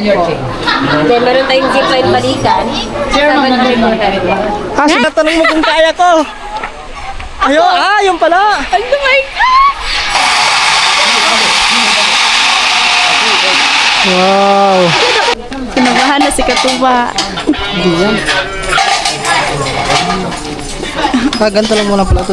po. Then meron tayong zipline balikan. 700 per head po. Sinatanong mo kung kaya ko. Ayun pala. Oh my God! Wow. Kinabahan na si Katuba. Hindi yan. Ganito lang muna pala ito.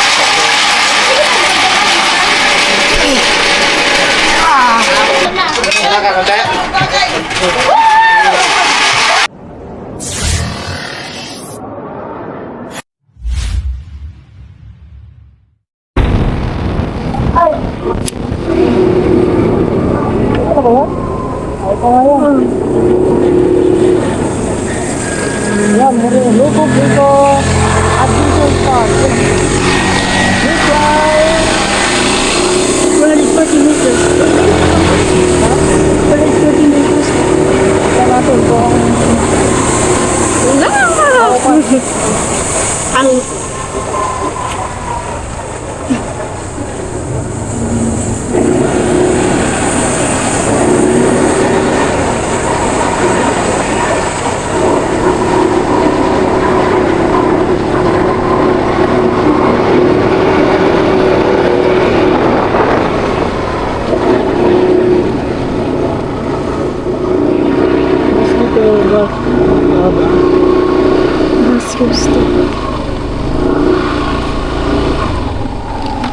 Yan, meron lubog dito. Adventure Park. This guy. 140 meters. 140 meters. Kaya natin kung Ang gusto.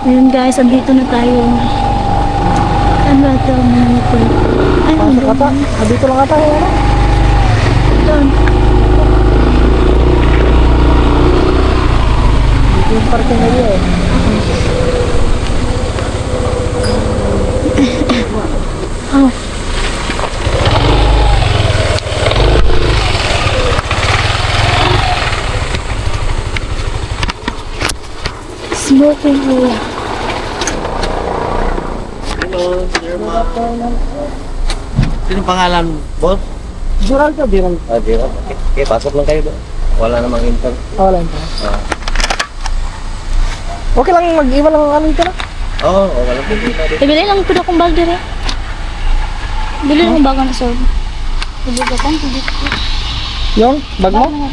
Ayun guys, andito na tayo. Ano ito? Ay, pasok ata. Dito lang ata. doon. Dito yung parking na yun. Oh. Smoking hole. Hello, sir, ma'am. Sino pangalan, boss? Dural ka, Dural. Di ba? Okay, pasok lang kayo doon. Wala namang intern. Wala yun. Okay lang, mag-iwan lang ang ano ito na. Oo, wala problema doon. Ibili lang ito akong bag dire. Bili lang bag na sir. Bili ka kang bili. Yung, bag mo?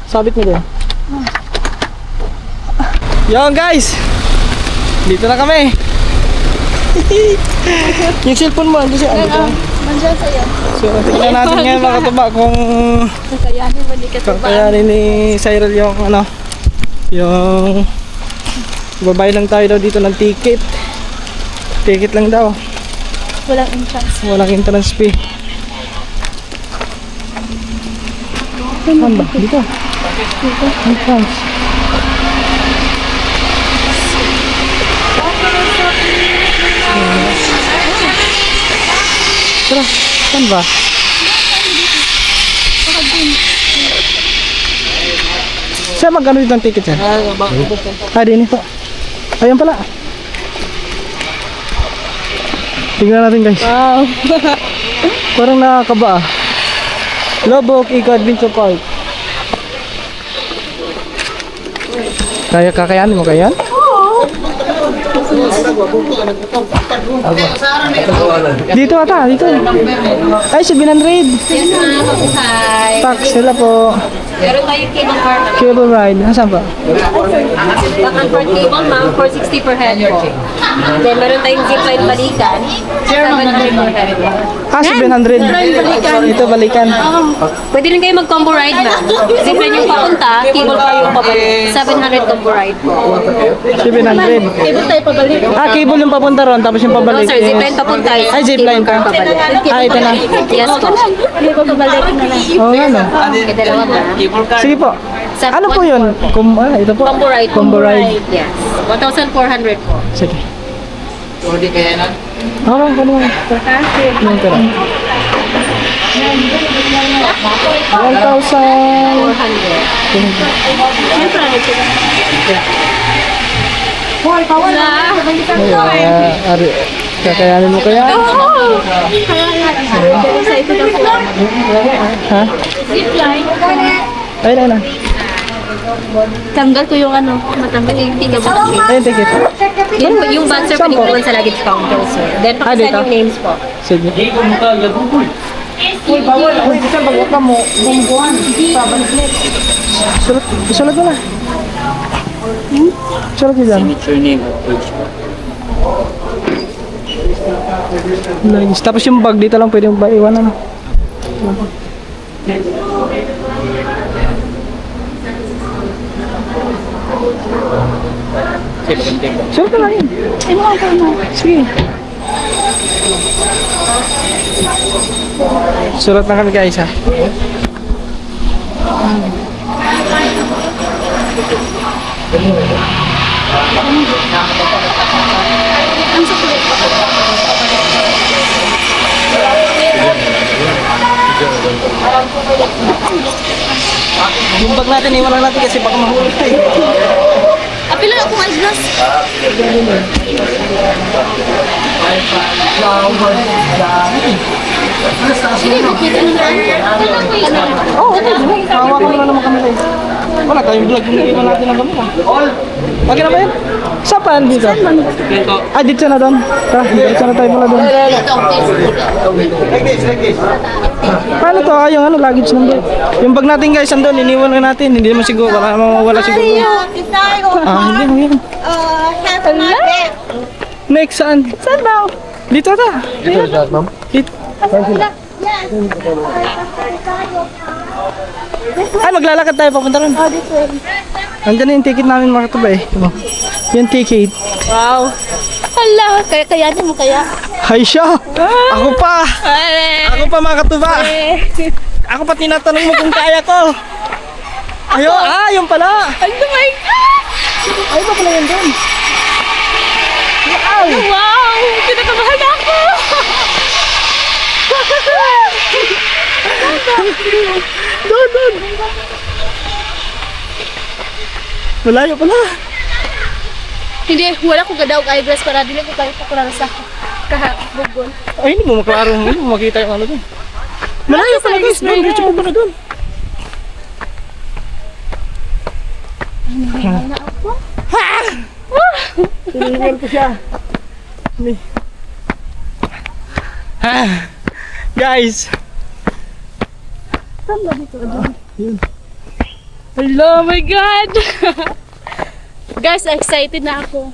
Sabit mo din. Yung guys! Dito na kami! Yung cellphone mo, hindi siya. Nandiyan sa'yo. So, tingnan natin ngayon mga katuba kung Kakayanin mo di ka kakayanin ni Cyril yung ano, yung babay lang tayo daw dito ng ticket. Ticket lang daw. Walang entrance. Walang entrance fee. Saan ba? Dito. Entrance. Tara, saan ba? Saan magkano dito ang ticket sir? Din ito. Ayan pala. Tingnan natin guys. Wow. Parang nakakaba ah. Lobok Eco Adventure Park. Kakayanin mo kaya? Dito ata, dito. Ay, 700. Yes, ma'am. Hi. Tax sila po. Meron tayong cable car. Cable ride. Nasaan ba? Back and forth cable, ma'am. 460 per head po. Then meron tayong zipline balikan. 700 per head po. 700. Ito balikan. Pwede rin kayo mag-combo ride, ma'am. Zipline yung papunta, cable car yung pabalik. 700 combo ride po. 700. Cable tayo pabalik. Cable yung papunta ron, tapos yung No, pabalik. sir. Zipline papunta. Ay, zipline cable ka. car pabalik. Ito na. Yes po. Hindi ko pabalik na lang. Oo nga no. Okay, dalawa na. Sige po. Ano po yun? Ito po. Combo ride. Combo ride. Yes. 1,400 po. Sige. Hindi kaya na? Oo, ano nga. Yung tira. 1,000. 400. Kakayanin mo kaya? Ha? Zipline. Ayun na. Tanggal ko yung ano, matanggal. Ayun, ticket. Yung bag sir, Saan po? pwede sa luggage counter sir. Then Ah, pakisend dito? yung names po. Sige. Uy, bawal. Uy, bisan pag ka mo, bungguan. Isulat mo na. Isulat mo dyan. Nice. Tapos yung bag dito lang pwede yung iwan ano. Sulat na lang yun. Sige. Sulat na kami guys ha. Yung bag natin, iwan lang natin kasi baka mahulog tayo. Apila ako ng glass. Sige, bakit ano na? Oo, okay. Hawakan mo na naman kami tayo. Wala tayong vlog kung iwan natin ang gamit ha. Okay na ba yun? Saan pa dito? Ah, dito na doon. Tara, dito na tayo pala doon. Paano to? Yung ano, luggage nandun. Yung bag natin guys, nandun. Iniwan na natin. Hindi naman siguro. Wala naman mawala siguro. Ah, hindi. Next, saan? Saan daw? Dito ata. Dito sa ma'am? Dito. Ay, maglalakad tayo papunta ron. Oh, this way. Andyan na yung ticket namin mga katuba eh. Yung ticket. Wow. Hala, kayanin mo kaya? Hay siya! Ako pa! Ako pa mga katuba! Ako pa tinatanong mo kung kaya ko! Ayo, yung pala! Oh my God! Ay, ba pala yun doon? Wow! Kinakabahan ako! Doon! Malayo pala! Hindi, wala ko gadaw kay dress para dili ko kayo pakulara sa kahapon. Ay, hindi mo maklaro. Hindi mo makita yung ano doon. Malayo pala guys! Doon, dito mo pala doon. Tiniwan ko siya. Guys! Hello, my God! Guys, excited na ako.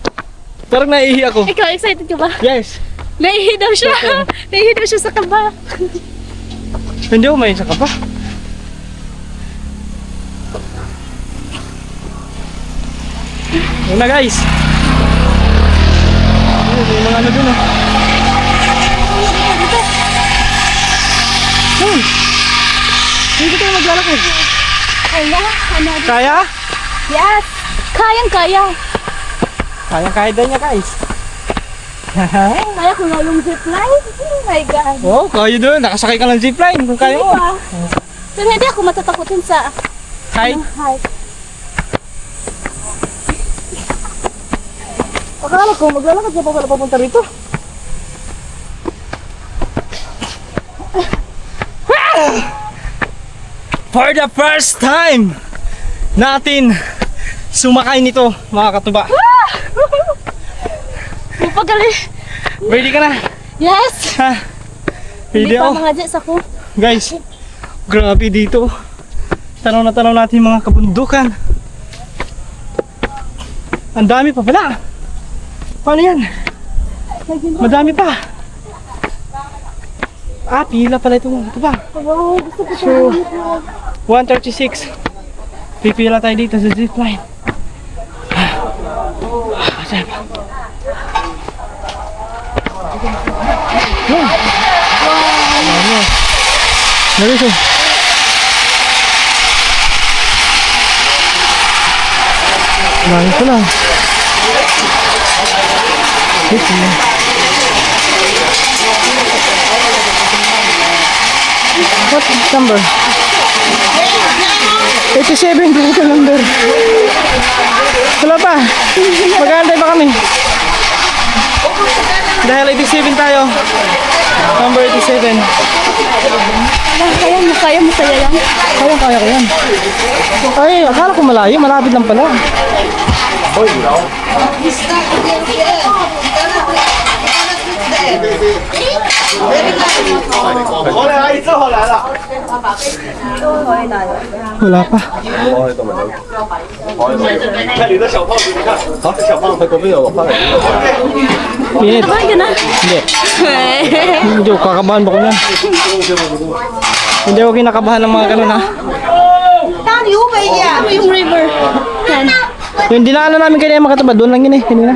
Parang naihi ako. Ikaw, excited ka ba? Yes! Naihi daw siya. Naihi daw siya sa kaba. Hindi ako may isa ka pa. Yun na guys! Ayun, may mga ano dun ah. Hindi tayo maglalakad. Hala, ano? Kaya? Yes! Kayang-kaya. Kaya daw niya guys. Kaya ko nga yung zipline. Oh my God. Oh, kaya doon. Nakasakay ka ng zipline kung kaya mo. Diba? Pero hindi ako matatakotin sa Height. height. Akala ko, maglalakad ka pa pala papunta rito. For the first time natin sumakay nito, mga katuba. Mapagali. Ready ka na? Yes! Ha? Hindi Ready pa ako? mga jets ako. Guys, grabe dito. Tanaw na tanaw natin yung mga kabundukan. Ang dami pa pala. Paano yan? Madami pa. Ah, pila pala ito mga katuba. Wow, gusto ko So, 1:36. Pipila tayo dito sa zipline. Masaya pa. Narito. Dami ko lang. What number? 87 dito number. Wala pa. Mag-aantay pa kami. Dahil 87 tayo. Number 87. Kaya mo kaya yan. Kaya kaya ko yan. Ay, akala ko malayo, malapit lang pala. Wala pa. 看你的小胖子，你看，好，小胖子可没有放。 Pinit. Hindi. Hindi ko kakabahan ba ko yan? Hindi ako kinakabahan ng mga ganun ha. Yung river. Yan. Yung dinaanan namin kanina makataba, doon lang yun eh. Kanina.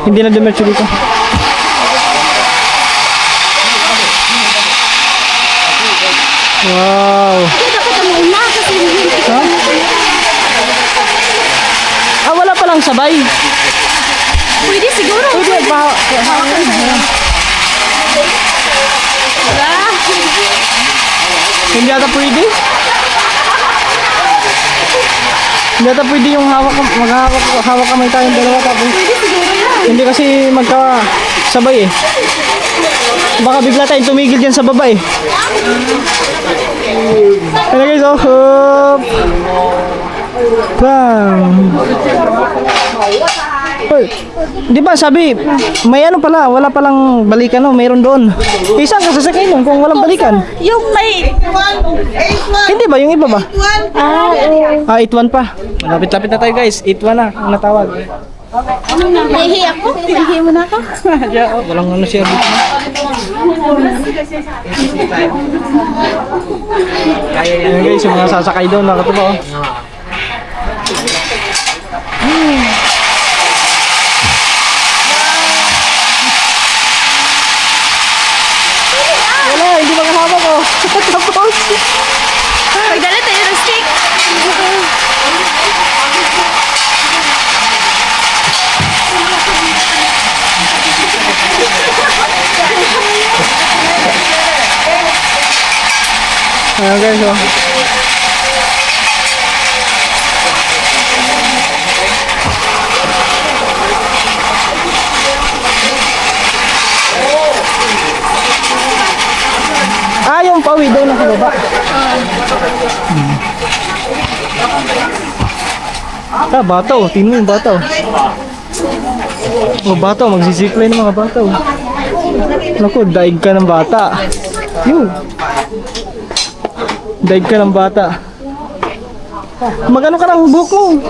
Hindi na dumircho dito. Wow. Ha? Ah, wala palang sabay. Pwede siguro. Pwede, hindi ata pwede. Hindi ata pwede yung hawak kamay tayong dalawa tapos. Hindi kasi magkasabay eh. Baka bigla tayong tumigil dyan sa baba eh. Ano guys, oh, hop. Bang. Hoy, di ba sabi, may ano pala, wala palang balikan no, mayroon doon. Isang kasasakay nun kung walang balikan. Yung may... Hindi ba, yung iba ba? Ah, oo. Ah, 8-1 pa. Malapit-lapit na tayo guys, 8-1 na, ang natawag. Nahihi ako. Nahihi mo na ako. Walang ano siya dito. Ayan guys, yung mga sasakay doon, nakatuwa oh. Wala, hindi makahawak oh. Tapos. Magdala tayo ng stick. Ayan guys oh. Ah, yung pawi doon nasa baba. Ah, bata oh. Tingnan mo yung bata oh. Oh, bata oh. Magsisipline ng mga bata oh. Naku, daig ka ng bata. Yun. Daig ka ng bata. Magano ka ng buhok mo?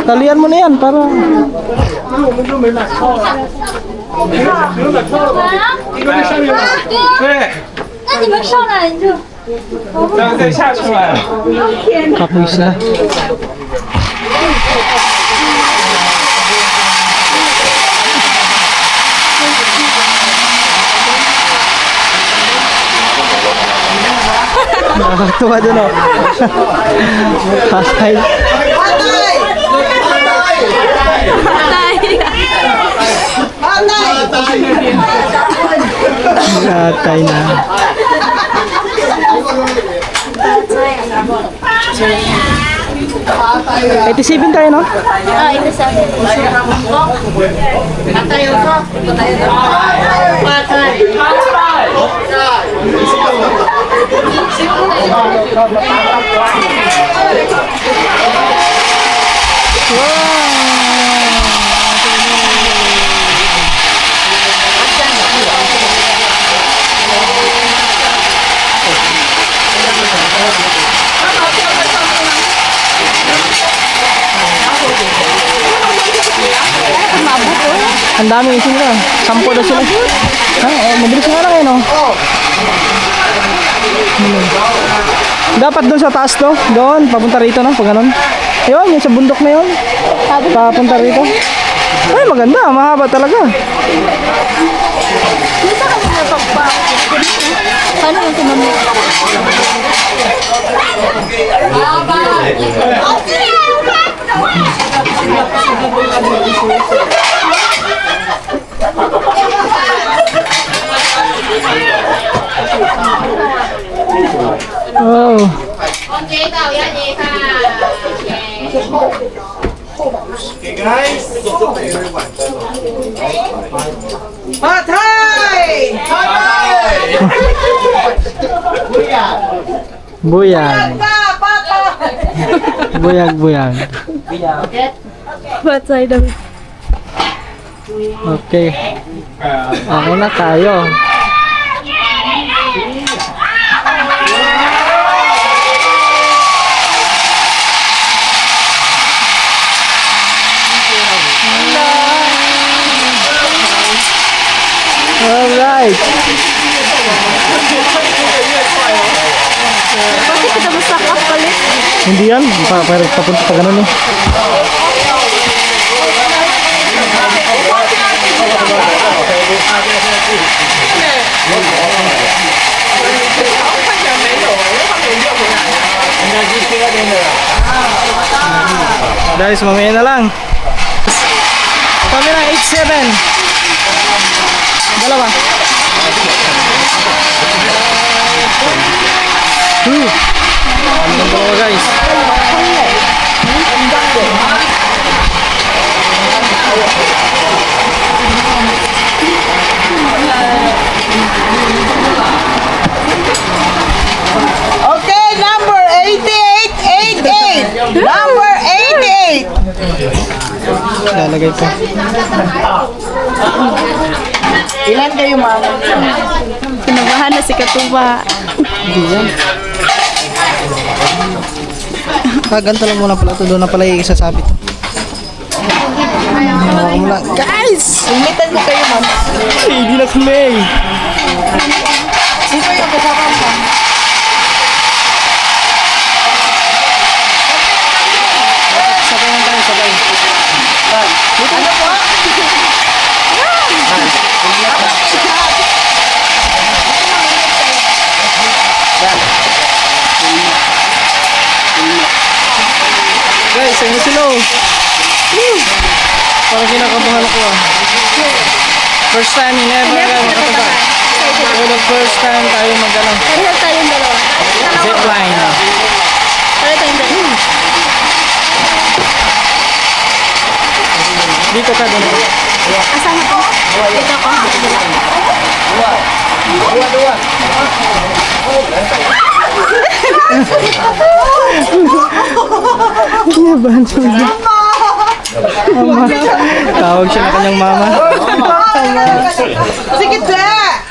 Talian mo na yan para... Kapuisa. Nakakatuwa dun oh. Patay. Patay na. Patay. 87 tayo no? Ah, ito sa akin. Ang dami sila. 10 na sila. Ha, mabilis nga lang eh no? Dapat doon sa taas to. Doon, papunta rito no, pag ganun. Ayun, yung sa bundok na yun. Papunta rito. Ay, maganda. Mahaba talaga. Paano yung tumamit? Oh. Okay guys. Patay! Patay! Buyan. Baba! Buyag-buyag. What side of it? Okay. Ako na tayo. Alright. Bakit kita masakap palit? Hindi yan. Papunta pa ganun eh. Guys, mamaya na lang. Camera 87. Dalawa. Ang dalawa guys. Okay, number 8888. Number 88. Lalagay pa. Ilan kayo, ma'am? Kinabahan na si Katuba. Hindi yan. Ganito lang muna pala ito. Doon na pala isasabit. Guys, umitan ko kayo, ma'am. Hindi na kami. Sino yung kasama mo? Sabay lang tayo, sabay. Ano po? Guys, ayun sila. Parang kinakabahan ako ah. First time in ever makataba. For the first time tayo mag-ano. Pareho tayong dalawa. Zipline. Pareho tayong dalawa. Dito ka doon. Asan ko? Dito ko. Kinabahan siya. Mama. Tawag siya na kanyang mama. Sige, Tla!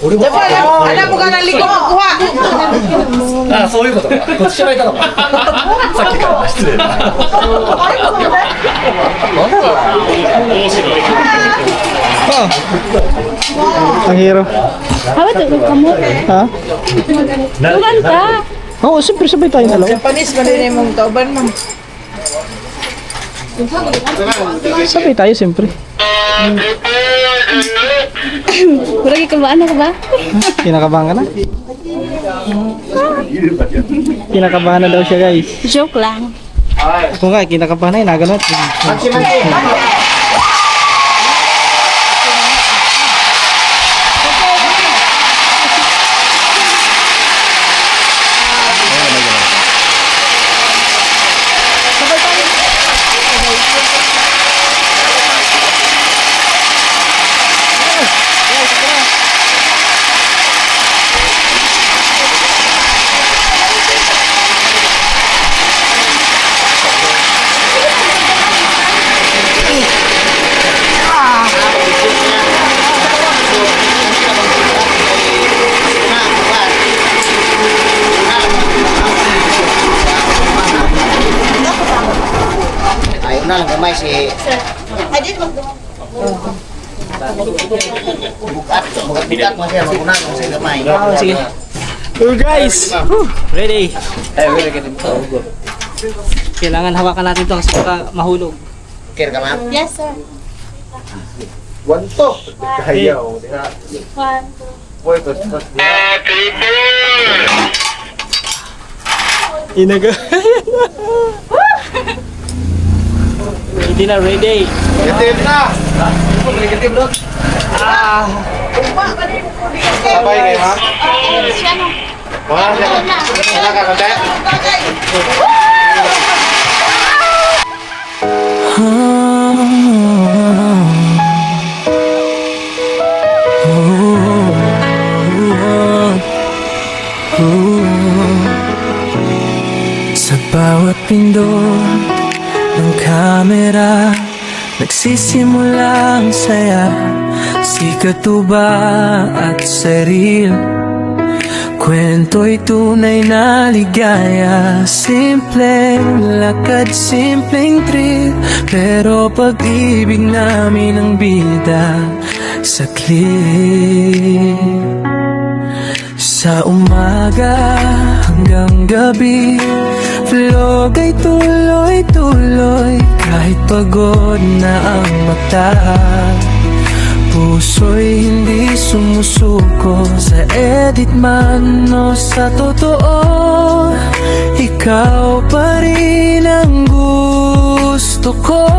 Diba, alam mo ka ng likod magkuha. あ、そういうことか。こっちがいたのか。さっきから失礼だ。 Oh. Ang hero. Hawa to kamu. Ha? Tugan ka. Oo, siyempre sabay tayong dalawa. Japanese, manilin mong tauban, ma'am. Sabay tayo siyempre. Lagi kabaan na ka ba? Kinakabahan ka na? Kinakabahan na daw siya guys. Joke lang. Ako nga, kinakabahan na yun. Naganot. Ayaw na lang gamay si bukat mo siya magunan mo siya gamay. Sige. So guys, ready. Kailangan hawakan natin ito kasi baka mahulog. Kira ka ma'am? Yes, sir. Wanto. Kaya o. One, Inaga. Ready na, ready. Negative na. Negative na. Sabay kayo, ma'am. siya no. Mga siya ka konti. Sa bawat pindot ng kamera, nagsisimula ang saya. Sikat tuba at seril, kwento'y tunay na ligaya. Simpleng lakad, simpleng trip, pero pag-ibig namin ang bida sa clip. Sa umaga hanggang gabi, vlog ay tuloy-tuloy. Kahit pagod na ang mata, puso'y hindi sumusuko. Sa edit man o sa totoo, ikaw pa rin ang gusto ko.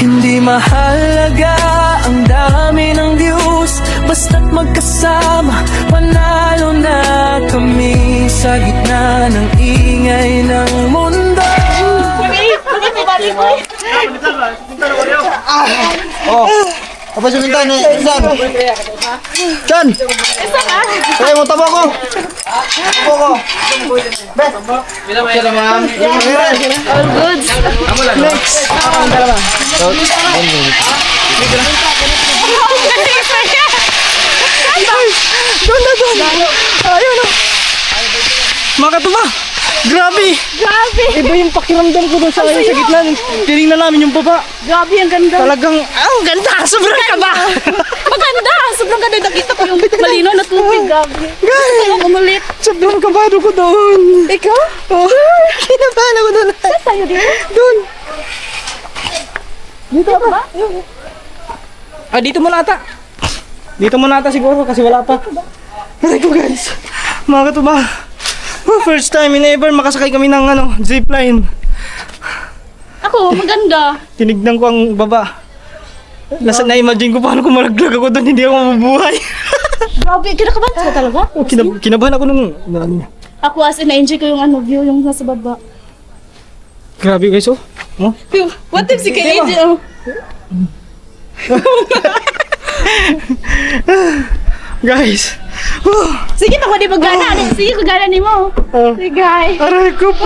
Hindi mahalaga ang dami ng views, basta't magkasama, panalo na kami. Sa gitna ng ingay ng mundo, Apa sih minta nih, San? San! Kaya mo tabo ko! Tabo ko! Bes! Sila ma'am! All goods. Next! Ang dalawa. Doon na doon! Ayun o! Mga katuba! Grabe! Grabe. Iba yung pakiramdam ko doon sa gitna. Tinignan namin yung baba. Grabe, ang ganda. Talagang, ang ganda! Sobrang kaba! Maganda. Sobrang ganda. Nakita ko yung malinaw na tubig. Grabe. Guys! Gusto ko umulit. Sobrang kabado ko doon. Ikaw? Oh, kinabahan ako doon. Saan tayo dito? Doon. Dito ba? Ah, dito muna ata. Dito muna ata siguro kasi wala pa. Aray ko guys. Mga katuba. First time in ever makasakay kami ng zipline. Ako, maganda. Tinignan ko ang baba. Nasa na-imagine ko paano kung malaglag ako doon, hindi ako mabubuhay. Grabe, kinakabahan ka talaga? Oh, kinabahan ako nung Ako as in, na-enjoy ko yung view, yung nasa baba. grabe guys oh. Oh. What if si Kay AJ, oh? Guys. Sige, pa di magana. Sige, kagana ni mo. Oh. Sige, guys. Aray ko po.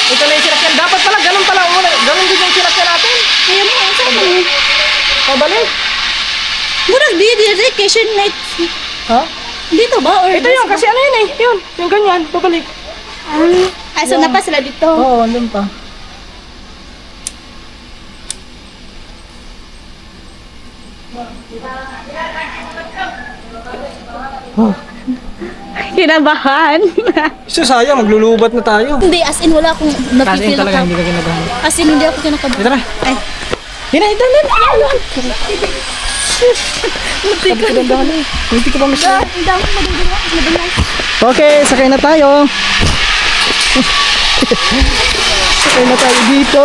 Ito na yung sinakyan. Dapat pala, ganun pala. Ganun din yung sinakyan natin. Ayan mo, saan mo? Pabalik. Murag di vacation night. Ha? Dito ba? Or Ito yun, kasi ano yun eh. Yun, yung ganyan. Pabalik. Ay, so na pa sila dito. Oo, andun pa. Kinabahan. So sayang, maglulubat na tayo. Hindi, as in wala akong Kasi napipil talaga ka. hindi ka kinabahan. As in, hindi ako kinakabahan. Dito na. Ay. Yan na, ito na. Hindi ka pa masyado. Ang dami madudulas. Okay, sakay na tayo. Sakay na tayo dito.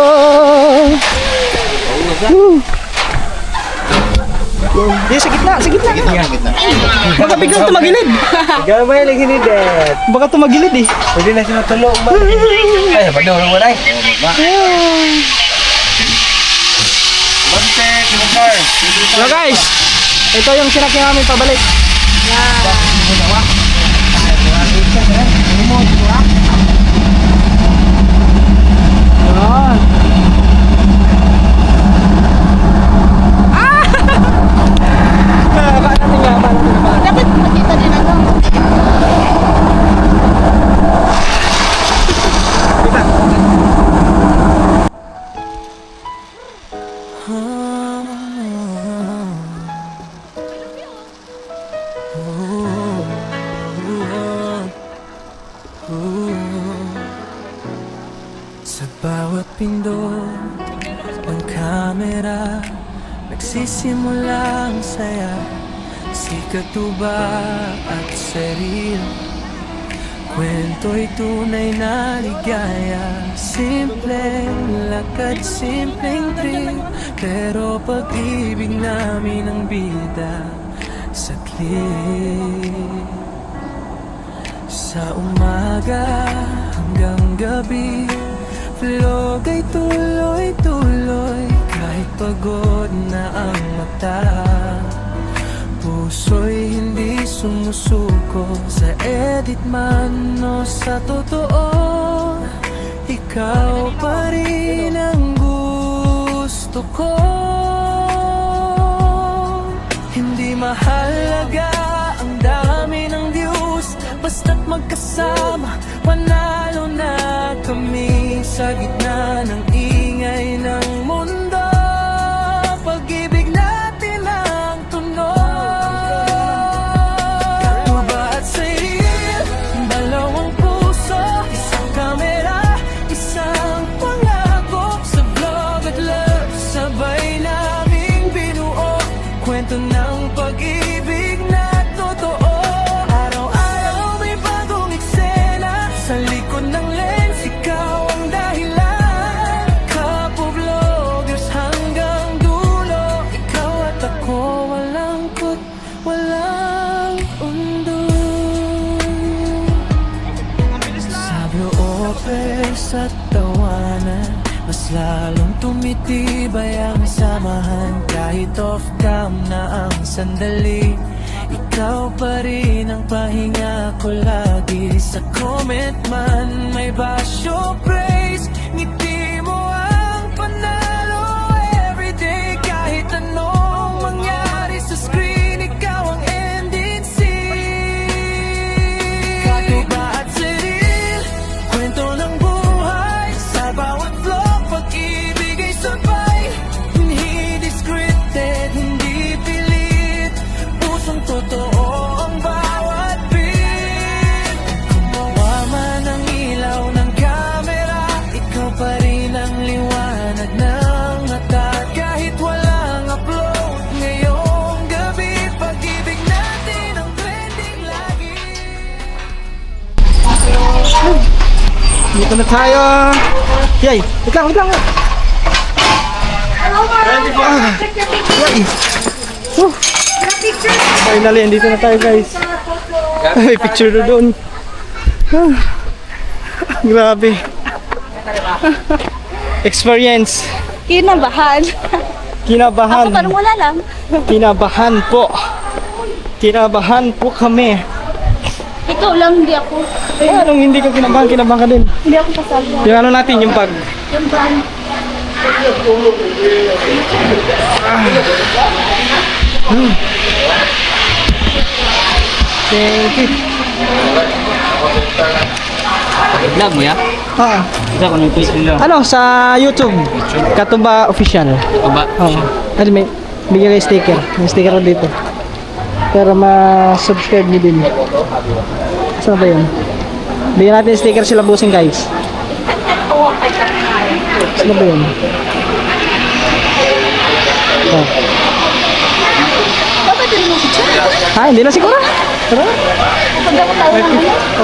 Woo. Di, sa gitna, sa gitna. Baka biglang tumagilid. Gamay lagi ni Dad. Baka tumagilid eh. Pwede na siya matulog ba? Ay, pagdurong mo na eh. So guys, ito yung sinakyan namin pabalik. Yan. Baka natin nga, baka natin nga. Dapat makita din ako. Sa bawat pindot ng kamera, nagsisimula ang saya. Sikat tuba at seril, kwento'y tunay na ligaya. Simpleng lakad, simpleng trip, pero pag-ibig namin ang bida sa clip. Sa umaga hanggang gabi, vlog ay tuloy-tuloy. Kahit pagod na ang mata, sumusuko sa edit man o sa totoo, ikaw pa rin ang gusto ko. Hindi mahalaga ang dami ng views, basta't magkasama, panalo na kami sa gitna ng ingay ng mundo. Pag-ibig natin ang tunog. Katuba at Cyril, dalawang puso, isang kamera, isang pangako. Sa vlog at love, sabay naming binuo kwento ng pag-ibig na totoo. Araw-araw may bagong eksena, sa likod ng lens, ikaw ang dahilan. Kapo-vloggers hanggang dulo, ikaw at ako, walang put, walang undo. Sabi o sa tawanan, mas lalong tumitibay ang samahan. Kahit off-cam na ang sandali, ikaw pa rin ang pahinga ko lagi. Sa comment man may basyo praise, ngiti mo ang panalo everyday. Kahit anong mangyari sa screen, ikaw ang ending scene. Katuba at Cyril, kwento ng buhay, sa bawat vlog, pag-ibig ay sabay. Hindi scripted, hindi pilit, pusong totoo ang bawat beat. Kung mawa man ang ilaw ng camera, ikaw pa rin ang liwanag ng mata. Kahit walang upload ngayong gabi, pag-ibig natin ang trending lagi. Dito na tayo. Yay, wait lang. Yay. Finally, andito na tayo guys. May picture na doon. Grabe. Experience. Kinabahan. Kinabahan. Parang wala lang. Kinabahan po. Kinabahan po kami. Ikaw lang, hindi ako. Anong hindi ko kinabahan? Kinabahan ka din. Hindi ako kasali. Yung ano natin, yung pag... Yung brand. Thank you. Vlog mo ya? Ah, Isa ko nung page nila. ano, sa YouTube. Katuba Official. Aba. Oh. Ano, may bigyan kayo sticker. May sticker ko dito. Para ma-subscribe nyo din. Saan ba yun? Bigyan natin sticker sila busing guys. Saan ba yun? Oh. Ah, hindi na siguro. Tara.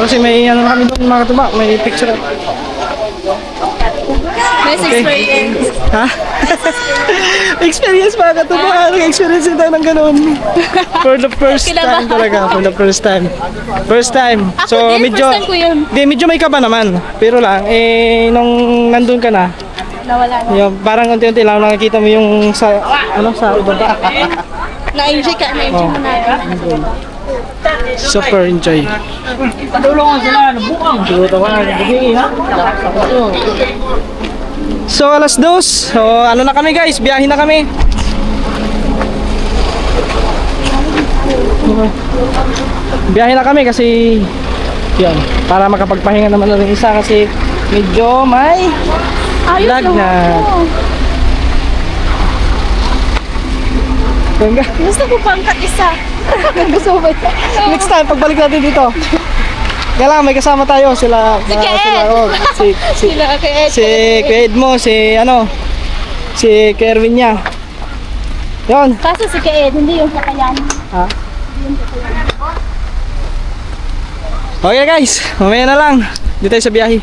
Kasi may ano na kami doon mga katuba. May picture. Nice experience. Ha? Experience mga katuba. Nag-experience din tayo ng ganun. For the first time talaga. For the first time. First time. Ako din, first time ko yun. Di, medyo may kaba naman. Pero lang, nung nandun ka na, Nawala na. yung, parang unti-unti lang nakikita mo yung sa, ano, sa ibaba. Na-enjoy ka, na-enjoy mo na. Super enjoy. So alas 2. So ano na kami guys, biyahe na kami. Biyahe na kami kasi yan, para makapagpahinga naman na rin isa kasi medyo may lag na. Ganda. Gusto ko pang isa. Gusto mo ba? Next time pagbalik natin dito. Kailangan may kasama tayo sila. Si Ed. Sila kay Ed. Si Kuya Ed mo, si ano, si Kerwin niya. Yon. Kaso si kay Ed, hindi yung kakayan. Ha? Okay guys, mamaya na lang. Dito tayo sa biyahe.